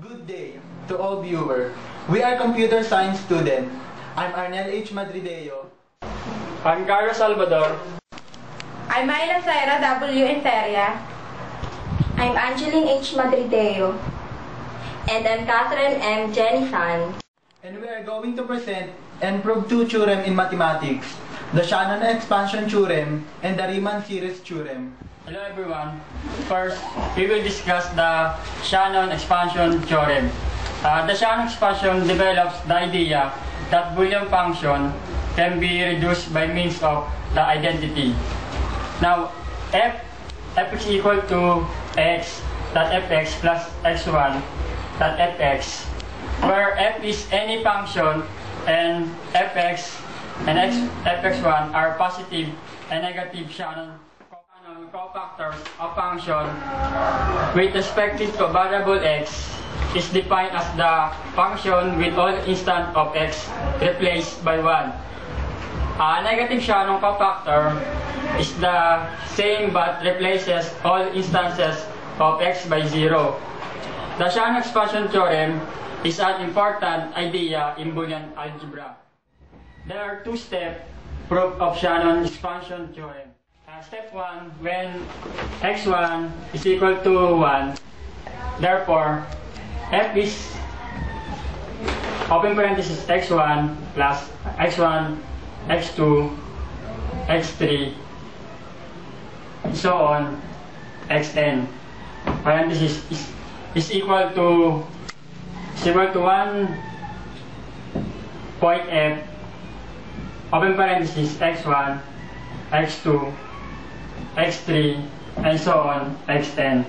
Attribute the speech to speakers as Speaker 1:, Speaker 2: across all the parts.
Speaker 1: Good day to all viewers. We are computer science students. I'm Arnel H. Madrideo.
Speaker 2: I'm Carlos Salvador.
Speaker 3: I'm Myla Zaira W. Interia.
Speaker 4: I'm Angeline H. Madrideo. And I'm Catherine M. Jenison.
Speaker 1: And we are going to present and prove two theorems in mathematics, the Shannon expansion theorem and the Riemann series theorem.
Speaker 2: Hello everyone. First, we will discuss the Shannon expansion theorem. The Shannon expansion develops the idea that Boolean function can be reduced by means of the identity. Now, f is equal to x dot fx plus x1 dot fx, where f is any function and fx and fx1 are positive and negative Shannon cofactors of function with respect to variable x is defined as the function with all instants of x replaced by 1. A negative Shannon cofactor is the same but replaces all instances of x by 0. The Shannon expansion theorem is an important idea in Boolean algebra. There are two steps proof of Shannon expansion theorem. Step 1, when x1 is equal to 1, therefore f is open parenthesis x1 plus x1, x2, x3, so on, xn. Parenthesis is equal to 1 point f, open parenthesis x1, x2, x3, and so on, xn.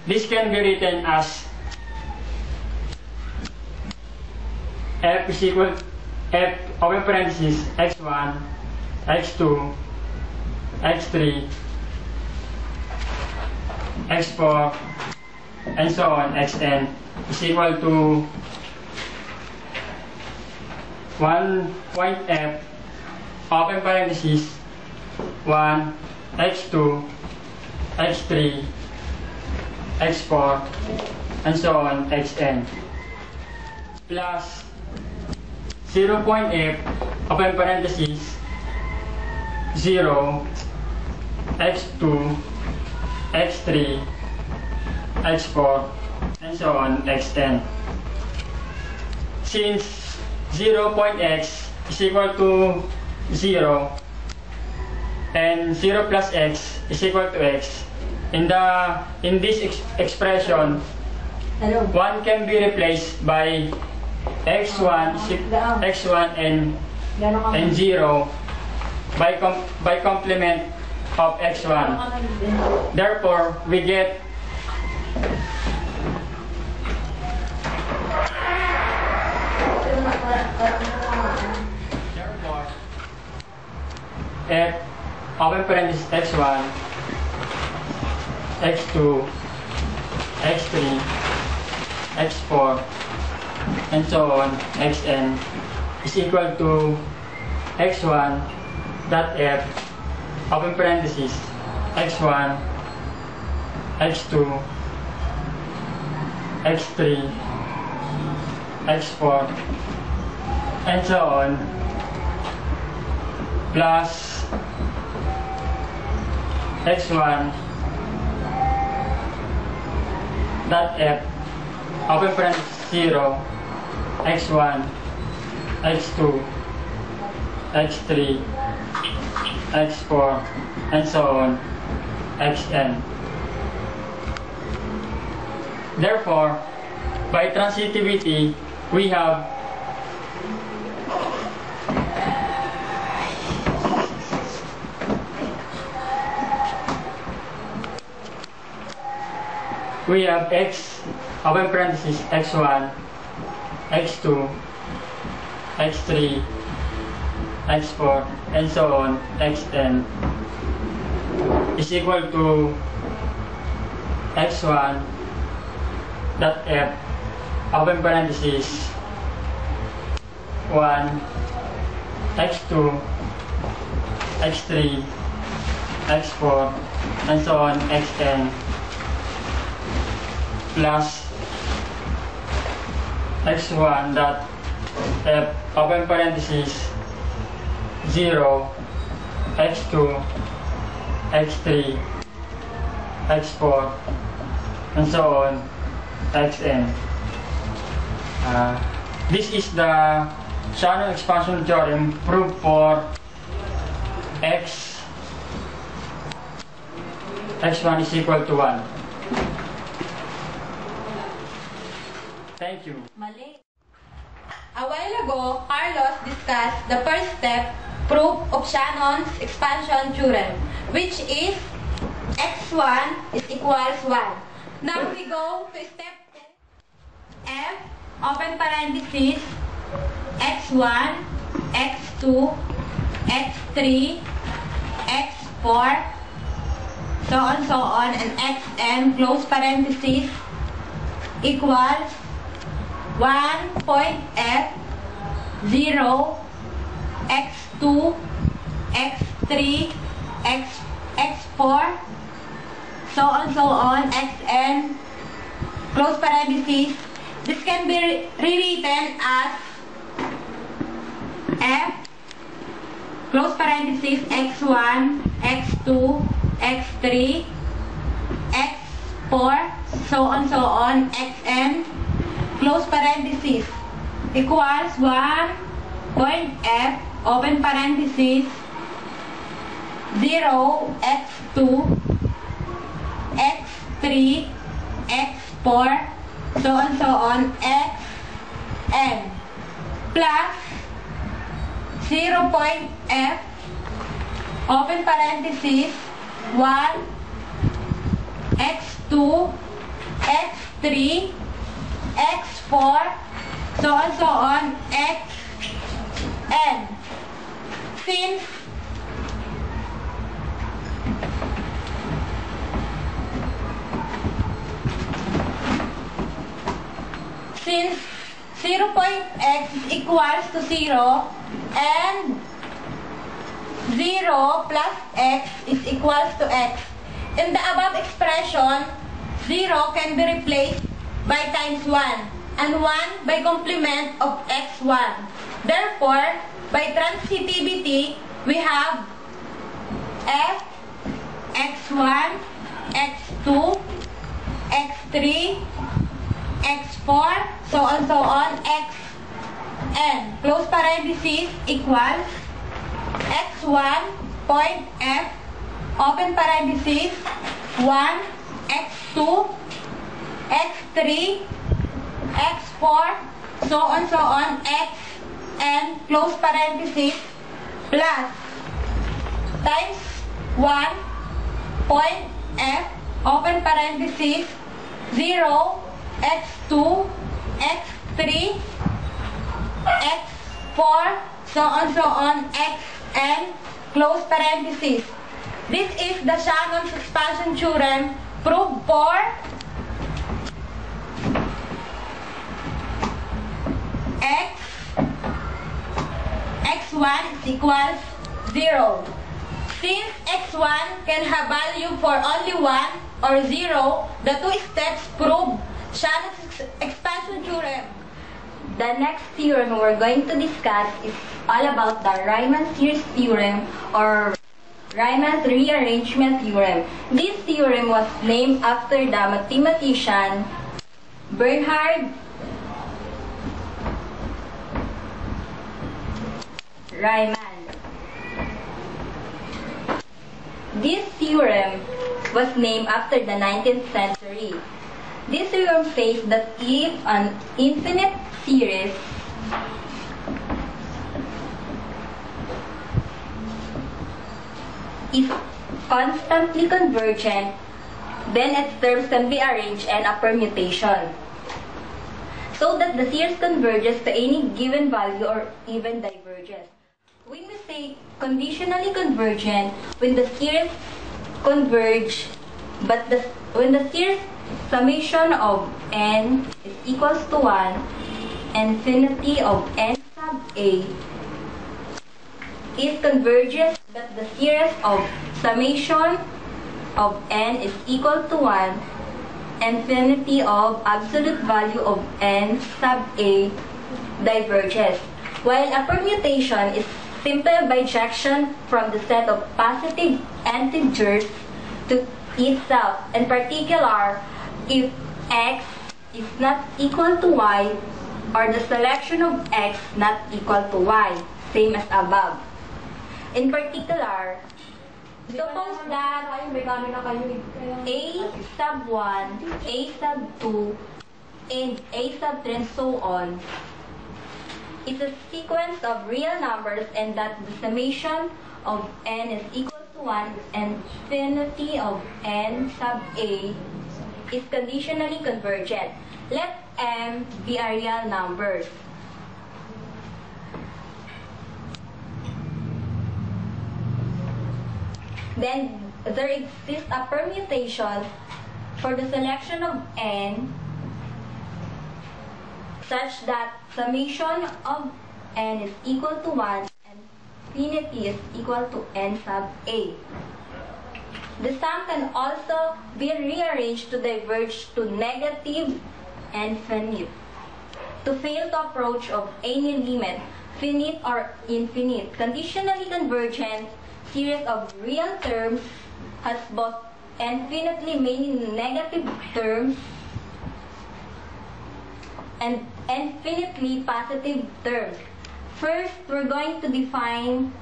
Speaker 2: This can be written as f is equal f open parenthesis x1, x2, x3, x4, and so on, xn is equal to 1 point f open parenthesis 1, x2, x3, x4, and so on, xn, plus 0.f open parenthesis 0, x2, x3, x4, and so on, xn. Since 0.x is equal to 0 and 0 plus x is equal to x, in this expression, 1 can be replaced by x1 and 0 by complement of x1. Therefore, we get f open parenthesis x1, x2, x3, x4, and so on, xn is equal to x1 dot f open parenthesis x1, x2, x3, x4, and so on, plus x1 dot f open parenthesis 0, x1, x2, x3, x4, and so on, xn. Therefore, by transitivity, we have x open parenthesis x1, x2, x3, x4, and so on, xn is equal to x1 dot f open parenthesis 1, x2, x3, x4, and so on, xn plus x1 dot f open parenthesis 0 x2 x3 x4 and so on xn. This is the Shannon expansion theorem proved for x1 is equal to 1. Thank you.
Speaker 3: Mali. A while ago, Carlos discussed the first step proof of Shannon's expansion theorem, which is x1 is equals 1. Now we go to step 2. F, open parenthesis, x1, x2, x3, x4, so on, and xn, close parenthesis, equals 1.f 0 x2 x3 x4 so on xn, close parenthesis. This can be rewritten as f close parenthesis x1 x2 x3 x4 so on xn, close parenthesis, equals 1.f open parenthesis 0 x2 x3 x4 so on xn plus 0.f open parenthesis 1 x2 x3 x4 so on xn. Since 0.x is equals to 0 and 0 plus x is equals to x, in the above expression, 0 can be replaced by times 1 and 1 by complement of x1. Therefore, by transitivity, we have f x1, x2, x3, x4, so on xn, close parenthesis, equals x1 point f open parenthesis 1 x2 x3 x4 so on xn, close parenthesis, plus times 1 point f open parenthesis 0 x2 x3 x4 so on xn, close parenthesis. This is the Shannon's expansion theorem proved for x1 is equals 0. Since x1 can have value for only 1 or 0, the two steps prove Shannon's expansion theorem.
Speaker 4: The next theorem we're going to discuss is all about the Riemann-Sears theorem or Riemann's rearrangement theorem. This theorem was named after the mathematician Bernhard Riemann. This theorem was named after the 19th century. This theorem says that if an infinite series is constantly convergent, then its terms can be arranged in a permutation, so that the series converges to any given value or even diverges. When we say conditionally convergent, when the series converge, but when the series summation of n is equals to 1, infinity of n sub a is converges, but the series of summation of n is equal to 1, infinity of absolute value of n sub a diverges, while a permutation is simply a bijection from the set of positive integers to itself, in particular if x is not equal to y or the selection of x not equal to y, same as above. In particular, suppose that a sub 1, a sub 2, and a sub 3 and so on is a sequence of real numbers, and that the summation of n is equal to 1 and infinity of n sub a is conditionally convergent. Let m be a real number. Then there exists a permutation for the selection of n such that summation of n is equal to 1 and infinity is equal to n sub a. The sum can also be rearranged to diverge to negative infinite. To fail to approach of any limit, finite or infinite, conditionally convergent series of real terms has both infinitely many negative terms and infinitely positive terms. First, we're going to define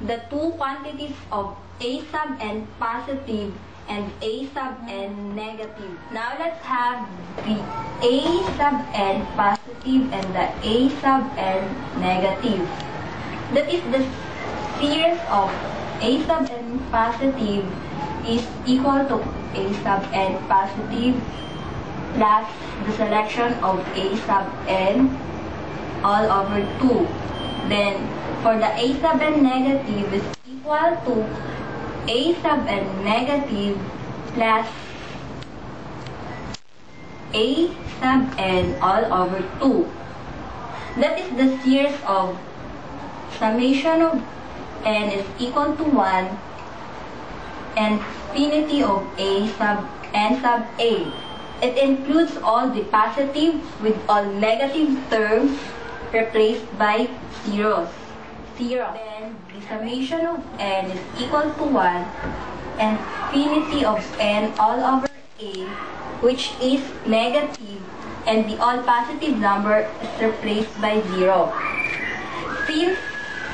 Speaker 4: the two quantities of a sub n positive and a sub n negative. Now let's have the a sub n positive and the a sub n negative. That is, the series of a sub n positive is equal to a sub n positive plus the selection of a sub n all over 2. Then for the a sub n negative is equal to a sub n negative plus a sub n all over 2. That is the series of summation of n is equal to 1 and infinity of a sub n sub a. It includes all the positive with all negative terms replaced by zeros. Then the summation of n is equal to 1 and infinity of n all over a, which is negative, and the all positive number is replaced by 0. Since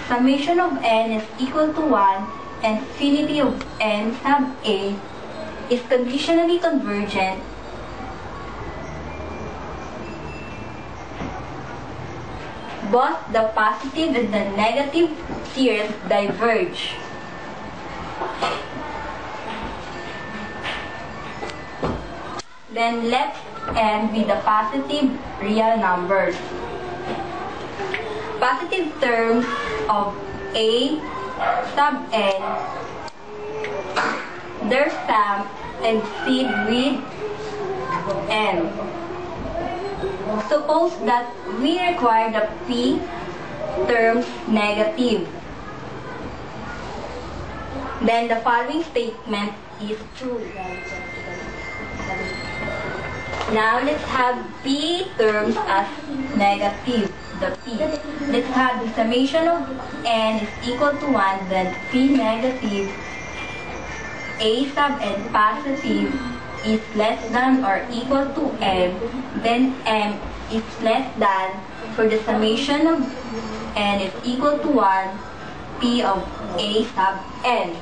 Speaker 4: summation of n is equal to 1 and infinity of n sub a is conditionally convergent, both the positive and the negative series diverge. Then let n be the positive real numbers. Positive terms of a sub n, their sum exceed with n. Suppose that we require the p terms negative. Then the following statement is true. Now let's have p terms as negative, the p. Let's have the summation of n is equal to 1, then p negative, a sub n positive is less than or equal to m, then m is less than, for the summation of n is equal to 1, p of a sub n.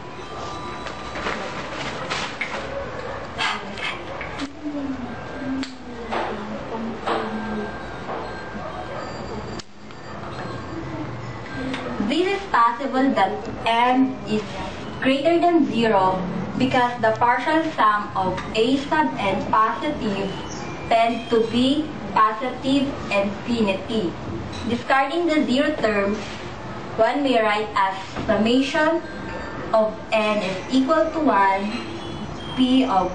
Speaker 4: This is possible that m is greater than 0 because the partial sum of a sub n positive tend to be positive infinity. Discarding the 0 terms, one may write as summation of n is equal to 1, p of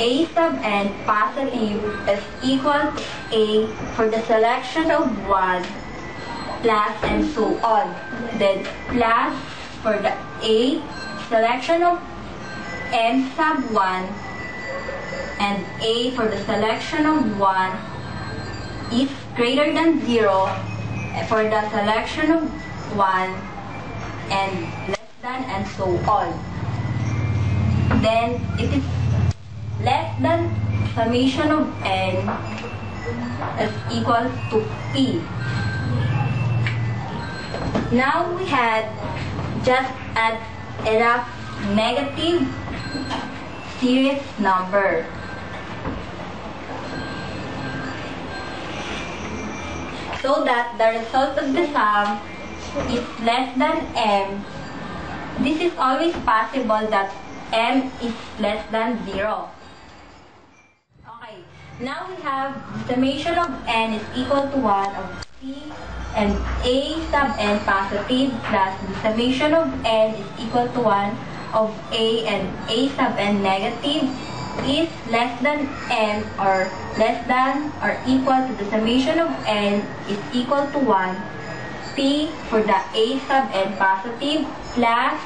Speaker 4: a sub n positive is equal to a for the selection of 1, plus and so on. Then plus for the a selection of n sub 1 and A for the selection of 1 is greater than 0 for the selection of 1 and less than, and so on. Then it is less than summation of n is equal to P. Now we had just add enough negative series number. So that the result of the sum is less than m. This is always possible that m is less than 0. Okay, now we have the summation of n is equal to 1 of c and a sub n positive plus the summation of n is equal to 1 of a and a sub n negative is less than n or less than or equal to the summation of n is equal to 1 p for the a sub n positive plus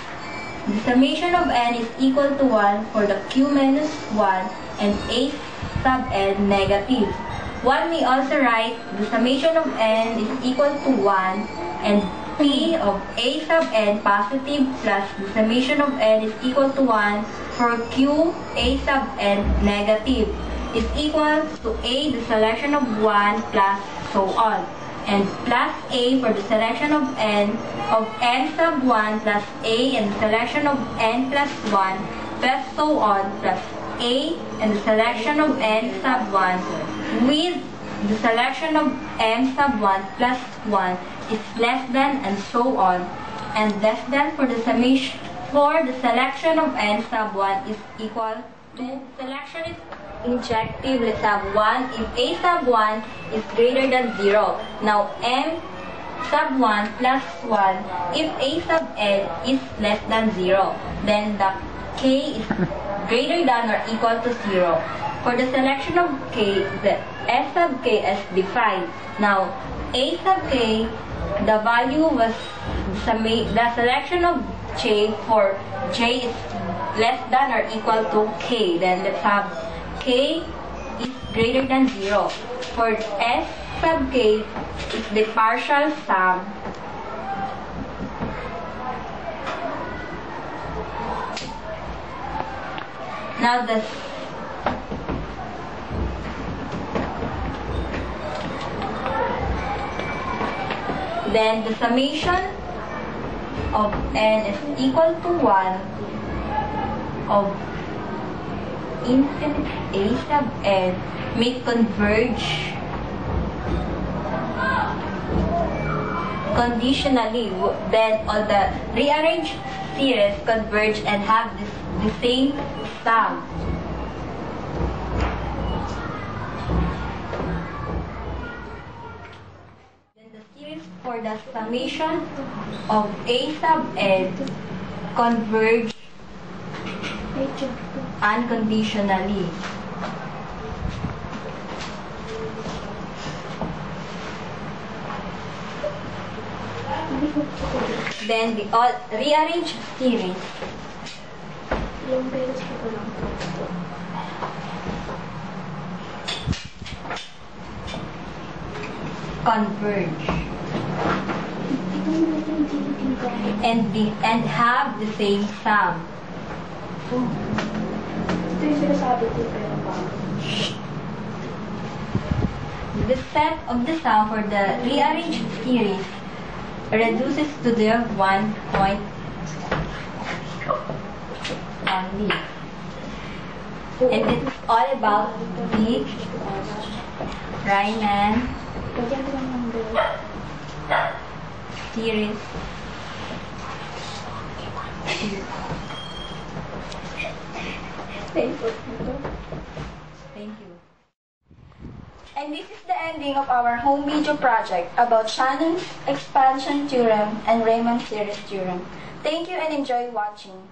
Speaker 4: the summation of n is equal to 1 for the q minus 1 and a sub n negative. One may also write the summation of n is equal to 1 and p of a sub n positive plus the summation of n is equal to 1 for q a sub n negative is equal to a the selection of 1 plus so on, and plus a for the selection of n sub 1 plus a and the selection of n plus 1 plus so on plus a and the selection of n sub 1 with the selection of m sub 1 plus 1 is less than, and so on, and less than for the summation for the selection of n sub 1 is equal to selection is injective. Let's have 1 if a sub 1 is greater than 0. Now m sub 1 plus 1 if a sub n is less than 0. Then the k is greater than or equal to 0. For the selection of k, the s sub k is defined. Now a sub k, the value was the selection of j for j is less than or equal to k. Then let's have k is greater than 0. For s sub k is the partial sum now then the summation of n is equal to 1 of infinite a sub n may converge conditionally. Then all the rearranged series converge and have the same sum. Then the series for the summation of a sub n converge unconditionally. Then the all rearranged series converge and have the same sum. The set of the sum for the rearranged series reduces to the 1 point only. And it's all about the Riemann series. Thank you.
Speaker 5: And this is the ending of our home video project about Shannon's expansion theorem and Riemann series theorem. Thank you and enjoy watching.